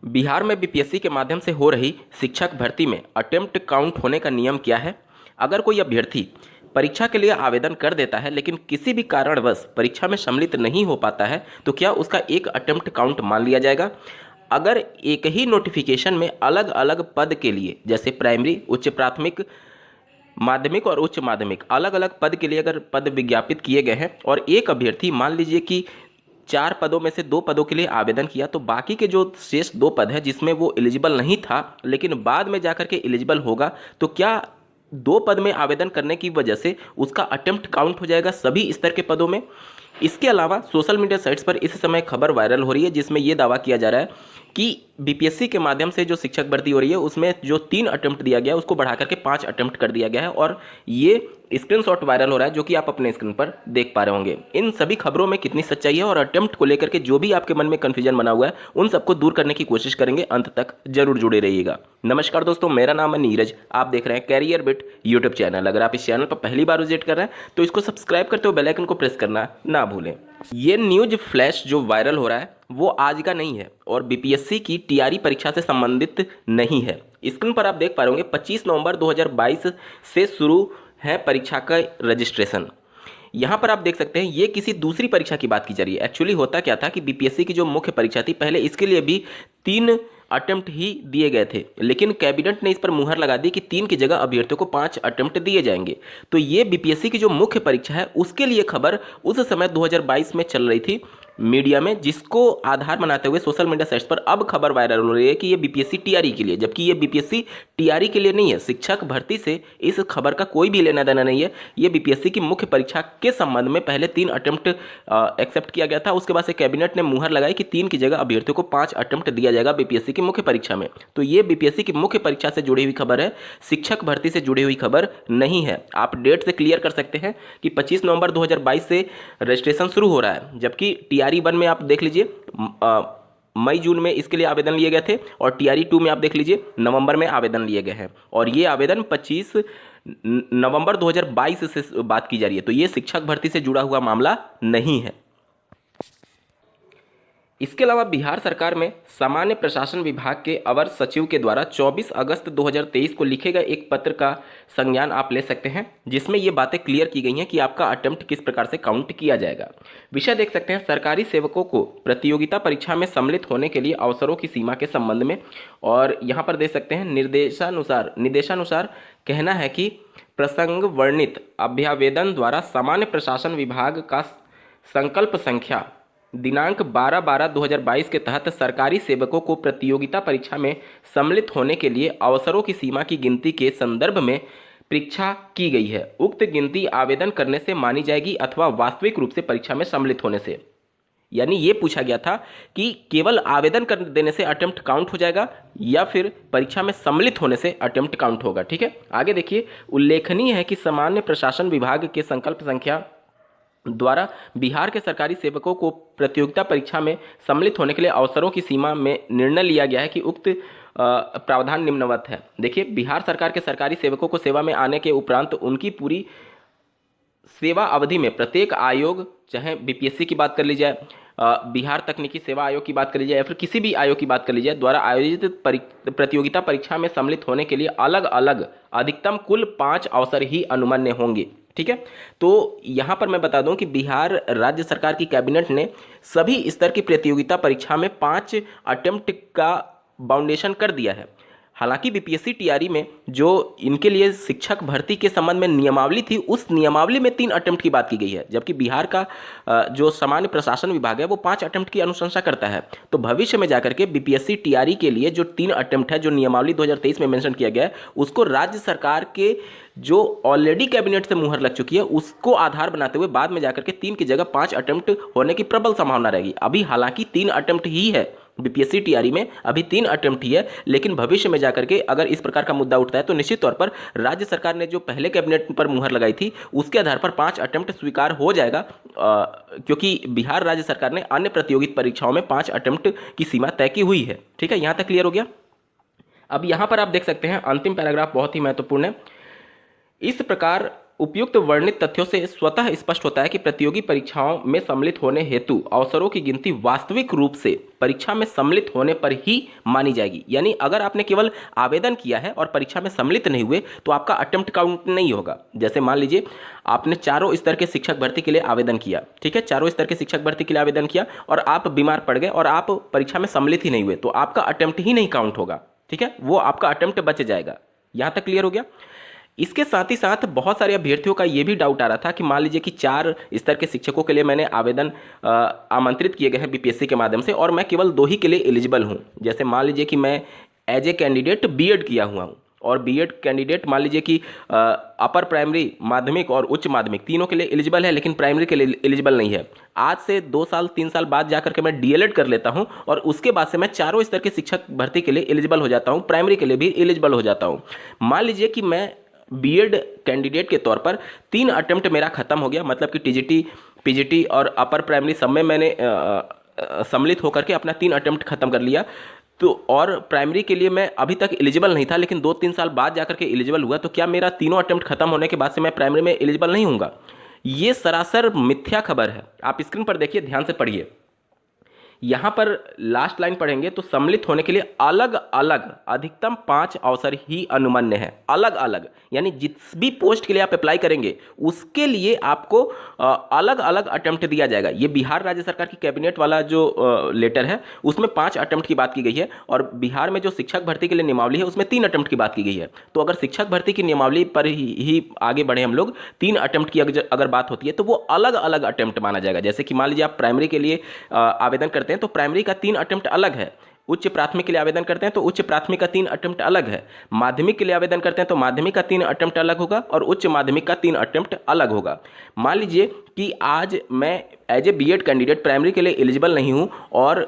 बिहार में बीपीएससी के माध्यम से हो रही शिक्षक भर्ती में अटेम्प्ट काउंट होने का नियम क्या है? अगर कोई अभ्यर्थी परीक्षा के लिए आवेदन कर देता है लेकिन किसी भी कारणवश परीक्षा में सम्मिलित नहीं हो पाता है तो क्या उसका एक अटेम्प्ट काउंट मान लिया जाएगा? अगर एक ही नोटिफिकेशन में अलग अलग पद के लिए, जैसे प्राइमरी, उच्च प्राथमिक, माध्यमिक और उच्च माध्यमिक, अलग अलग पद के लिए अगर पद विज्ञापित किए गए हैं और एक अभ्यर्थी मान लीजिए कि 4 पदों में से 2 पदों के लिए आवेदन किया, तो बाकी के जो शेष 2 पद है जिसमें वो एलिजिबल नहीं था लेकिन बाद में जाकर के एलिजिबल होगा, तो क्या 2 पद में आवेदन करने की वजह से उसका अटेम्प्ट काउंट हो जाएगा सभी स्तर के पदों में? इसके अलावा सोशल मीडिया साइट्स पर इस समय खबर वायरल हो रही है जिसमें यह दावा किया जा रहा है कि बीपीएससी के माध्यम से जो शिक्षक भर्ती हो रही है उसमें जो 3 अटेम्प्ट दिया गया है उसको बढ़ा करके 5 अटेम्प्ट कर दिया गया है, और ये स्क्रीनशॉट वायरल हो रहा है जो कि आप अपने स्क्रीन पर देख पा रहे होंगे। इन सभी खबरों में कितनी सच्चाई है और अटेम्प्ट को लेकर के जो भी आपके मन में कन्फ्यूजन बना हुआ है उन सबको दूर करने की कोशिश करेंगे, अंत तक जरूर जुड़े रहिएगा। नमस्कार दोस्तों, मेरा नाम है नीरज, आप देख रहे हैं कैरियर बिट यूट्यूब चैनल। अगर आप इस चैनल पर पहली बार विजिट कर रहे हैं तो इसको सब्सक्राइब करते हुए बेल आइकन को प्रेस करना ना भूलें। ये न्यूज फ्लैश जो वायरल हो रहा है वो आज का नहीं है और बीपीएससी की टीआरई परीक्षा से संबंधित नहीं है। स्क्रीन पर आप देख पा रहे होंगे 25 नवंबर 2022 से शुरू है परीक्षा का रजिस्ट्रेशन। यहाँ पर आप देख सकते हैं ये किसी दूसरी परीक्षा की बात की जा रही है। एक्चुअली होता क्या था कि बीपीएससी की जो मुख्य परीक्षा थी, पहले इसके लिए भी 3 अटेम्प्ट ही दिए गए थे, लेकिन कैबिनेट ने इस पर मुहर लगा दी कि 3 की जगह अभ्यर्थियों को 5 अटेम्प्ट दिए जाएंगे। तो ये बीपीएससी की जो मुख्य परीक्षा है उसके लिए खबर उस समय 2022 में चल रही थी मीडिया में, जिसको आधार बनाते हुए सोशल मीडिया साइट्स पर अब खबर वायरल हो रही है कि ये बीपीएससी टीआरई के लिए, जबकि ये बीपीएससी टीआरई के लिए नहीं है। शिक्षक भर्ती से इस खबर का कोई भी लेना देना नहीं है। ये बीपीएससी की मुख्य परीक्षा के संबंध में पहले 3 अटेम्प्ट एक्सेप्ट किया गया था, उसके बाद से कैबिनेट ने मुहर लगाई कि 3 की जगह अभ्यर्थियों को 5 अटेम्प्ट दिया जाएगा बीपीएससी की मुख्य परीक्षा में। तो ये बीपीएससी की मुख्य परीक्षा से जुड़ी हुई खबर है, शिक्षक भर्ती से जुड़ी हुई खबर नहीं है। आप डेट से क्लियर कर सकते हैं कि 25 नवंबर 2022 से रजिस्ट्रेशन शुरू हो रहा है, जबकि टीआरई 1 में आप देख लीजिए मई जून में इसके लिए आवेदन लिए गए थे और टीआरई 2 में आप देख लीजिए नवंबर में आवेदन लिए गए हैं, और ये आवेदन 25 नवंबर 2022 से बात की जा रही है। तो ये शिक्षक भर्ती से जुड़ा हुआ मामला नहीं है। इसके अलावा बिहार सरकार में सामान्य प्रशासन विभाग के अवर सचिव के द्वारा 24 अगस्त 2023 को लिखे गए एक पत्र का संज्ञान आप ले सकते हैं, जिसमें ये बातें क्लियर की गई हैं कि आपका अटेम्प्ट किस प्रकार से काउंट किया जाएगा। विषय देख सकते हैं सरकारी सेवकों को प्रतियोगिता परीक्षा में सम्मिलित होने के लिए अवसरों की सीमा के संबंध में, और यहाँ पर देख सकते हैं निर्देशानुसार कहना है कि प्रसंग वर्णित अभ्यावेदन द्वारा सामान्य प्रशासन विभाग का संकल्प संख्या दिनांक 12/12/2022 के तहत सरकारी सेवकों को प्रतियोगिता परीक्षा में सम्मिलित होने के लिए अवसरों की सीमा की गिनती के संदर्भ में परीक्षा की गई है। उक्त गिनती आवेदन करने से मानी जाएगी अथवा वास्तविक रूप से परीक्षा में सम्मिलित होने से। यानी ये पूछा गया था कि केवल आवेदन कर देने से अटेम्प्ट काउंट हो जाएगा या फिर परीक्षा में सम्मिलित होने से अटेम्प्ट काउंट होगा। ठीक है, आगे देखिए। उल्लेखनीय है कि सामान्य प्रशासन विभाग के संकल्प संख्या द्वारा बिहार के सरकारी सेवकों को प्रतियोगिता परीक्षा में सम्मिलित होने के लिए अवसरों की सीमा में निर्णय लिया गया है कि उक्त प्रावधान निम्नवत है। देखिए, बिहार सरकार के सरकारी सेवकों को सेवा में आने के उपरांत उनकी पूरी सेवा अवधि में प्रत्येक आयोग, चाहे बीपीएससी की बात कर ली जाए, बिहार तकनीकी सेवा आयोग की बात कर ली जाए या फिर किसी भी आयोग की बात कर ली जाए, द्वारा आयोजित प्रतियोगिता परीक्षा में सम्मिलित होने के लिए अलग अलग अधिकतम कुल 5 अवसर ही अनुमन्य होंगे। ठीक है, तो यहाँ पर मैं बता दूं कि बिहार राज्य सरकार की कैबिनेट ने सभी स्तर की प्रतियोगिता परीक्षा में 5 अटेम्प्ट का बाउंडेशन कर दिया है। हालांकि बीपीएससी टीआरई में जो इनके लिए शिक्षक भर्ती के संबंध में नियमावली थी, उस नियमावली में 3 अटेम्प्ट की बात की गई है, जबकि बिहार का जो सामान्य प्रशासन विभाग है वो 5 अटेम्प्ट की अनुशंसा करता है। तो भविष्य में जाकर के बीपीएससी टीआरई के लिए जो 3 अटेम्प्ट है, जो नियमावली 2023 में मेंशन किया गया है, उसको राज्य सरकार के जो ऑलरेडी कैबिनेट से मुहर लग चुकी है उसको आधार बनाते हुए बाद में जाकर के 3 की जगह 5 अटेम्प्ट होने की प्रबल संभावना रहेगी। अभी हालांकि 3 अटेम्प्ट ही है बीपीएससी टीआरई में, अभी 3 अटेम्प्ट ही है, लेकिन भविष्य में जाकर के अगर इस प्रकार का मुद्दा उठता है तो निश्चित तौर पर राज्य सरकार ने जो पहले कैबिनेट पर मुहर लगाई थी उसके आधार पर 5 अटेम्प्ट स्वीकार हो जाएगा, क्योंकि बिहार राज्य सरकार ने अन्य प्रतियोगित परीक्षाओं में 5 अटेम्प्ट की सीमा तय की हुई है। ठीक है, यहाँ तक क्लियर हो गया। अब यहाँ पर आप देख सकते हैं अंतिम पैराग्राफ बहुत ही महत्वपूर्ण है। इस प्रकार उपयुक्त वर्णित तथ्यों से स्वतः स्पष्ट होता है कि प्रतियोगी परीक्षाओं में सम्मिलित होने हेतु अवसरों की गिनती वास्तविक रूप से परीक्षा में सम्मिलित होने पर ही मानी जाएगी। यानी अगर आपने केवल आवेदन किया है और परीक्षा में सम्मिलित नहीं हुए तो आपका अटेम्प्ट काउंट नहीं होगा। जैसे मान लीजिए आपने चारों स्तर के शिक्षक भर्ती के लिए आवेदन किया, ठीक है, चारों स्तर के शिक्षक भर्ती के लिए आवेदन किया और आप बीमार पड़ गए और आप परीक्षा में सम्मिलित ही नहीं हुए, तो आपका अटेम्प्ट ही नहीं काउंट होगा, ठीक है, वो आपका अटेम्प्ट बच जाएगा। यहाँ तक क्लियर हो गया। इसके साथ ही साथ बहुत सारे अभ्यर्थियों का ये भी डाउट आ रहा था कि मान लीजिए कि 4 स्तर के शिक्षकों के लिए मैंने आवेदन आमंत्रित किए गए हैं बीपीएससी के माध्यम से और मैं केवल 2 ही के लिए एलिजिबल हूँ। जैसे मान लीजिए कि मैं एज ए कैंडिडेट बीएड किया हुआ हूँ और बीएड कैंडिडेट मान लीजिए कि अपर प्राइमरी, माध्यमिक और उच्च माध्यमिक तीनों के लिए एलिजिबल है, लेकिन प्राइमरी के लिए एलिजिबल नहीं है। आज से 2 साल 3 साल बाद जाकर के मैं डीएलएड कर लेता हूं और उसके बाद से मैं चारों स्तर के शिक्षक भर्ती के लिए एलिजिबल हो जाता हूं, प्राइमरी के लिए भी एलिजिबल हो जाता हूं। मान लीजिए कि मैं बीएड कैंडिडेट के तौर पर 3 अटेम्प्ट मेरा खत्म हो गया, मतलब कि टीजीटी, पीजीटी और अपर प्राइमरी सब में मैंने सम्मिलित होकर के अपना 3 अटेम्प्ट खत्म कर लिया। तो और प्राइमरी के लिए मैं अभी तक एलिजिबल नहीं था, लेकिन 2-3 साल बाद जाकर के एलिजिबल हुआ, तो क्या मेरा तीनों अटेम्प्ट खत्म होने के बाद से मैं प्राइमरी में एलिजिबल नहीं होऊंगा? ये सरासर मिथ्या खबर है। आप स्क्रीन पर देखिए, ध्यान से पढ़िए। यहाँ पर लास्ट लाइन पढ़ेंगे तो सम्मिलित होने के लिए अलग अलग अधिकतम 5 अवसर ही अनुमन्य है। अलग अलग यानी जिस भी पोस्ट के लिए आप अप्लाई करेंगे उसके लिए आपको अलग अलग अटेम्प्ट दिया जाएगा। ये बिहार राज्य सरकार की कैबिनेट वाला जो लेटर है उसमें 5 अटेम्प्ट की बात की गई है और बिहार में जो शिक्षक भर्ती के लिए नियमावली है उसमें 3 अटेम्प्ट की बात की गई है। तो अगर शिक्षक भर्ती की नियमावली पर ही आगे बढ़े हम लोग, 3 अटेम्प्ट की अगर बात होती है तो वो अलग अलग अटेम्प्ट माना जाएगा। जैसे कि मान लीजिए आप प्राइमरी के लिए आवेदन करते हैं तो प्राइमरी का 3 अटेम्प्ट अलग है, उच्च प्राथमिक के लिए आवेदन करते हैं तो उच्च प्राथमिक का 3 अटेम्प्ट अलग है, माध्यमिक के लिए आवेदन करते हैं तो माध्यमिक का 3 अटेम्प्ट अलग होगा और उच्च माध्यमिक का 3 अटेम्प्ट अलग होगा। मान लीजिए कि आज मैं as a BEd candidate primary के लिए एलिजिबल नहीं हूं और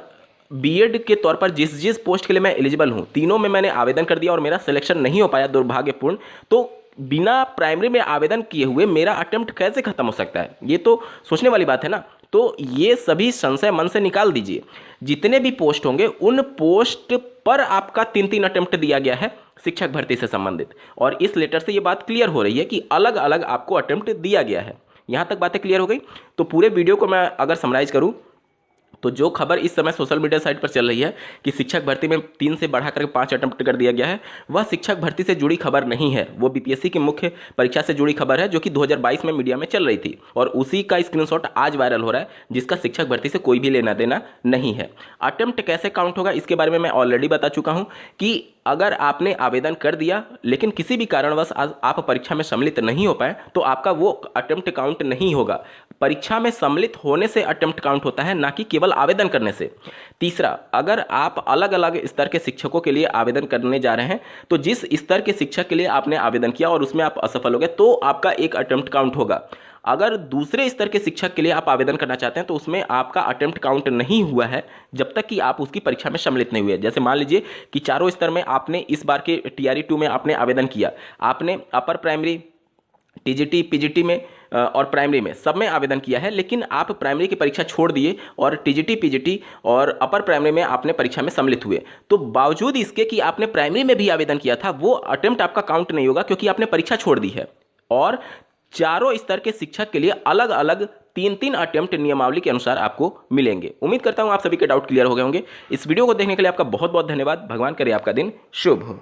बीएड के तौर पर जिस जिस पोस्ट के लिए मैं एलिजिबल हूं तीनों में मैंने आवेदन कर दिया और मेरा सिलेक्शन नहीं हो पाया, दुर्भाग्यपूर्ण, तो बिना प्राइमरी में आवेदन किए हुए मेरा अटेम्प्ट कैसे खत्म हो सकता है? ये तो सोचने वाली बात है ना। तो ये सभी संशय मन से निकाल दीजिए। जितने भी पोस्ट होंगे उन पोस्ट पर आपका 3-3 अटेम्प्ट दिया गया है शिक्षक भर्ती से संबंधित, और इस लेटर से ये बात क्लियर हो रही है कि अलग अलग आपको अटेम्प्ट दिया गया है। यहाँ तक बातें क्लियर हो गई। तो पूरे वीडियो को मैं अगर समराइज करूँ तो जो खबर इस समय सोशल मीडिया साइट पर चल रही है कि शिक्षक भर्ती में 3 से बढ़ा करके 5 अटेम्प्ट कर दिया गया है, वह शिक्षक भर्ती से जुड़ी खबर नहीं है। वो बीपीएससी की मुख्य परीक्षा से जुड़ी खबर है जो कि 2022 में मीडिया में चल रही थी और उसी का स्क्रीनशॉट आज वायरल हो रहा है, जिसका शिक्षक भर्ती से कोई भी लेना देना नहीं है। अटेम्प्ट कैसे काउंट होगा इसके बारे में मैं ऑलरेडी बता चुका हूँ कि अगर आपने आवेदन कर दिया लेकिन किसी भी कारणवश आप परीक्षा में सम्मिलित नहीं हो पाए तो आपका वो अटेम्प्ट काउंट नहीं होगा। परीक्षा में सम्मिलित होने से अटेम्प्ट काउंट होता है, ना कि केवल आवेदन करने से। तीसरा, अगर आप अलग अलग स्तर के शिक्षकों के लिए आवेदन करने जा रहे हैं तो जिस स्तर के शिक्षक के लिए आपने आवेदन किया और उसमें आप असफल हो गए तो आपका एक अटेम्प्ट काउंट होगा। अगर दूसरे स्तर के शिक्षक के लिए आप आवेदन करना चाहते हैं तो उसमें आपका अटेम्प्ट काउंट नहीं हुआ है जब तक कि आप उसकी परीक्षा में सम्मिलित नहीं हुए। जैसे मान लीजिए कि चारों स्तर में आपने इस बार के टीआरई 2 में आपने आवेदन किया, आपने अपर प्राइमरी, टीजीटी, पीजीटी में और प्राइमरी में सब में आवेदन किया है, लेकिन आप प्राइमरी की परीक्षा छोड़ दिए और टीजीटी, पीजीटी और अपर प्राइमरी में आपने परीक्षा में सम्मिलित हुए, तो बावजूद इसके कि आपने प्राइमरी में भी आवेदन किया था वो अटेम्प्ट आपका काउंट नहीं होगा क्योंकि आपने परीक्षा छोड़ दी है। और चारों स्तर के शिक्षक के लिए अलग अलग 3-3 अटेम्प्ट नियमावली के अनुसार आपको मिलेंगे। उम्मीद करता हूं आप सभी के डाउट क्लियर हो गए होंगे। इस वीडियो को देखने के लिए आपका बहुत बहुत धन्यवाद। भगवान करे आपका दिन शुभ हो।